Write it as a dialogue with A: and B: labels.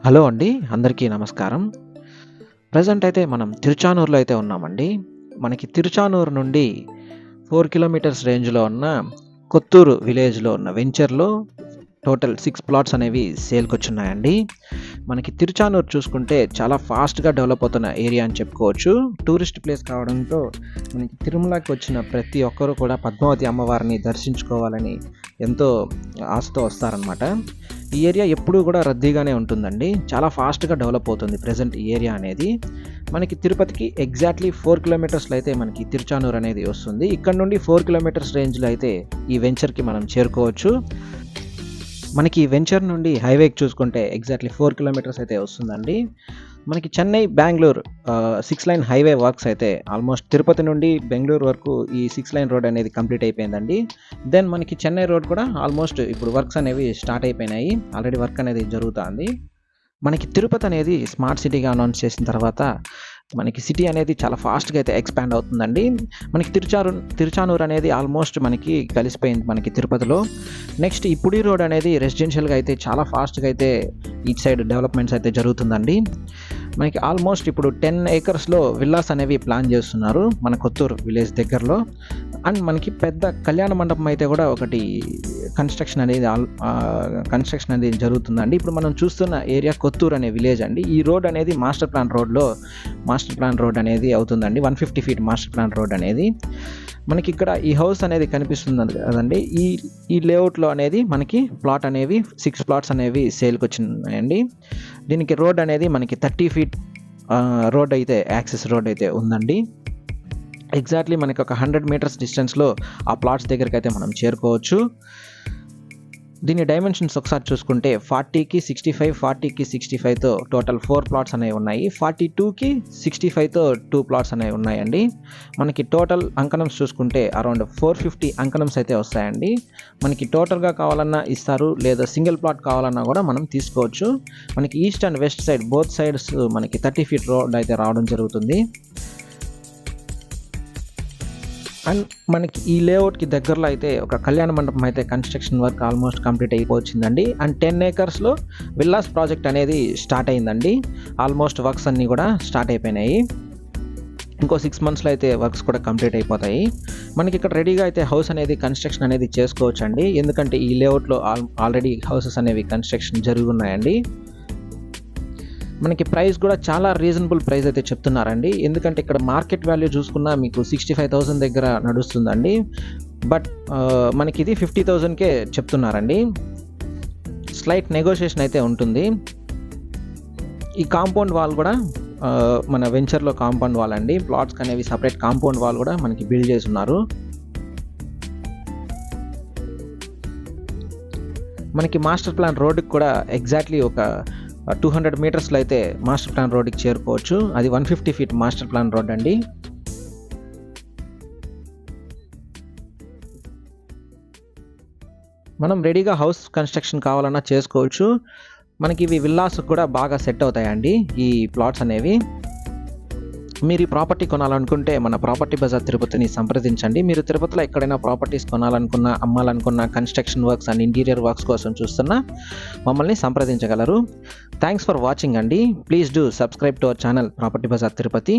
A: Hello అండి. అందరికీ నమస్కారం. ప్రెజెంట్ అయితే మనం తిరుచానూరులో అయితే ఉన్నామండి. మనకి తిరుచానూరు నుండి 4 కిలోమీటర్స్ రేంజ్‌లో ఉన్న కొత్తూరు విలేజ్‌లో ఉన్న వెంచర్‌లో టోటల్ 6 ప్లాట్స్ అనేవి సేల్‌కొచ్చున్నాయండి. మనకి తిరుచానూరు చూసుకుంటే చాలా ఫాస్ట్‌గా డెవలప్ అవుతున్న ఏరియా అని చెప్పుకోవచ్చు. టూరిస్ట్ ప్లేస్ కావడంతో మనకి తిరుమలకి వచ్చిన ప్రతి ఒక్కరు కూడా పద్మావతి అమ్మవారిని దర్శించుకోవాలని ఎంతో ఆశతో వస్తారనమాట. ఈ ఏరియా ఎప్పుడూ కూడా రద్దీగానే ఉంటుందండి. చాలా ఫాస్ట్‌గా డెవలప్ అవుతుంది ప్రెజెంట్ ఈ ఏరియా అనేది. మనకి తిరుపతికి ఎగ్జాక్ట్‌లీ 4 కిలోమీటర్స్‌లో అయితే మనకి తిరుచానూరు అనేది వస్తుంది. ఇక్కడ నుండి 4 కిలోమీటర్స్ రేంజ్‌లో అయితే ఈ వెంచర్‌కి మనం చేరుకోవచ్చు. మనకి ఈ వెంచర్ నుండి హైవేకి చూసుకుంటే ఎగ్జాక్ట్‌లీ 4 కిలోమీటర్స్ అయితే వస్తుందండి. మనకి Chennai, Bengaluru 6 line highway works అయితే ఆల్మోస్ట్ తిరుపతి నుండి బెంగుళూరు వరకు ఈ 6 లైన్ రోడ్ అనేది కంప్లీట్ అయిపోయిందండి. దెన్ మనకి చెన్నై రోడ్ కూడా ఆల్మోస్ట్ ఇప్పుడు వర్క్స్ అనేవి స్టార్ట్ అయిపోయినాయి. ఆల్రెడీ వర్క్ అనేది జరుగుతాంది. మనకి తిరుపతి అనేది స్మార్ట్ సిటీగా అనౌన్స్ చేసిన తర్వాత మనకి సిటీ అనేది చాలా ఫాస్ట్‌గా అయితే ఎక్స్‌పాండ్ అవుతుందండి. మనకి తిరుచానూరు అనేది ఆల్మోస్ట్ మనకి కలిసిపోయింది మనకి తిరుపతిలో. నెక్స్ట్ ఈ పుడి రోడ్ అనేది రెసిడెన్షియల్‌గా అయితే చాలా ఫాస్ట్‌గా అయితే ఇటు సైడ్ డెవలప్‌మెంట్స్ అయితే జరుగుతుందండి. మనకి ఆల్మోస్ట్ ఇప్పుడు 10 ఏకర్స్‌లో విల్లాస్ అనేవి ప్లాన్ చేస్తున్నారు మన కొత్తూరు విలేజ్ దగ్గరలో. అండ్ మనకి పెద్ద కళ్యాణ మండపం అయితే కూడా ఒకటి కన్స్ట్రక్షన్ అనేది జరుగుతుందండి. ఇప్పుడు మనం చూస్తున్న ఏరియా కొత్తూరు అనే విలేజ్ అండి. ఈ రోడ్ అనేది మాస్టర్ ప్లాన్ రోడ్ అనేది అవుతుందండి. 150 ఫీట్ మాస్టర్ ప్లాన్ రోడ్ అనేది. మనకి ఇక్కడ ఈ హౌస్ అనేది కనిపిస్తుంది కదండి. ఈ లేఅవుట్లో అనేది మనకి ప్లాట్ అనేవి 6 ప్లాట్స్ అనేవి సేల్‌కి వచ్చినాయండి. దీనికి రోడ్ అనేది మనకి 30 ఫీట్ రోడ్ అయితే యాక్సెస్ రోడ్ అయితే ఉందండి. ఎగ్జాక్ట్‌లీ మనకి ఒక 100 మీటర్స్ డిస్టెన్స్‌లో ఆ ప్లాట్స్ దగ్గరకైతే మనం చేరుకోవచ్చు. దీని డైమెన్షన్స్ ఒకసారి చూసుకుంటే 40కి 65, 40కి 65తో టోటల్ 4 ప్లాట్స్ అనేవి ఉన్నాయి. 42కి 65తో 2 ప్లాట్స్ అనేవి ఉన్నాయండి. మనకి టోటల్ అంకణమ్స్ చూసుకుంటే అరౌండ్ 450 అంకణమ్స్ అయితే వస్తాయండి. మనకి టోటల్‌గా కావాలన్నా ఇస్తారు, లేదా సింగిల్ ప్లాట్ కావాలన్నా కూడా మనం తీసుకోవచ్చు. మనకి east and west side both sides మనకి 30 ఫీట్ రోడ్ అయితే రావడం జరుగుతుంది. అండ్ మనకి ఈ లేఅవుట్‌కి దగ్గరలో అయితే ఒక కళ్యాణ మండపం అయితే కన్స్ట్రక్షన్ వర్క్ ఆల్మోస్ట్ కంప్లీట్ అయిపోవచ్చిందండి. అండ్ 10 ఏకర్స్‌లో విల్లాస్ ప్రాజెక్ట్ అనేది స్టార్ట్ అయిందండి. ఆల్మోస్ట్ వర్క్స్ అన్నీ కూడా స్టార్ట్ అయిపోయినాయి. ఇంకో 6 మంత్స్‌లో అయితే వర్క్స్ కూడా కంప్లీట్ అయిపోతాయి. మనకి ఇక్కడ రెడీగా అయితే హౌస్ అనేది కన్స్ట్రక్షన్ అనేది చేసుకోవచ్చండి. ఎందుకంటే ఈ లేఅవుట్‌లో ఆల్రెడీ హౌసెస్ అనేవి కన్స్ట్రక్షన్ జరుగున్నాయండి. మనకి ప్రైస్ కూడా చాలా రీజనబుల్ ప్రైస్ అయితే చెప్తున్నారండి. ఎందుకంటే ఇక్కడ మార్కెట్ వాల్యూ చూసుకున్నా మీకు 65,000 దగ్గర నడుస్తుందండి. బట్ మనకి ఇది 50,000కే చెప్తున్నారండి. స్లైట్ నెగోషియేషన్ అయితే ఉంటుంది. ఈ కాంపౌండ్ వాల్ కూడా మన వెంచర్‌లో కాంపౌండ్ వాల్ అండి. ప్లాట్స్‌కి అనేవి సెపరేట్ కాంపౌండ్ వాల్ కూడా మనకి బిల్డ్ చేసి ఉన్నారు. మనకి మాస్టర్ ప్లాన్ రోడ్డుకి కూడా ఎగ్జాక్ట్‌లీ ఒక 200 మీటర్స్‌లో అయితే మాస్టర్ ప్లాన్ రోడ్డుకి చేరుకోవచ్చు. అది 150 ఫీట్ మాస్టర్ ప్లాన్ రోడ్ అండి. మనం రెడీగా హౌస్ కన్స్ట్రక్షన్ కావాలన్నా చేసుకోవచ్చు. మనకి ఇవి విల్లాస్ కూడా బాగా సెట్ అవుతాయండి ఈ ప్లాట్స్ అనేవి. మీరు ఈ ప్రాపర్టీ కొనాలనుకుంటే మన ప్రాపర్టీ బజార్ తిరుపతిని సంప్రదించండి. మీరు తిరుపతిలో ఎక్కడైనా ప్రాపర్టీస్ కొనాలనుకున్నా, అమ్మాలనుకున్నా, construction works and interior works కోసం చూస్తున్నా మమ్మల్ని సంప్రదించగలరు. థ్యాంక్స్ ఫర్ వాచింగ్ అండి. Please do subscribe to our channel property bazaar Tirupati.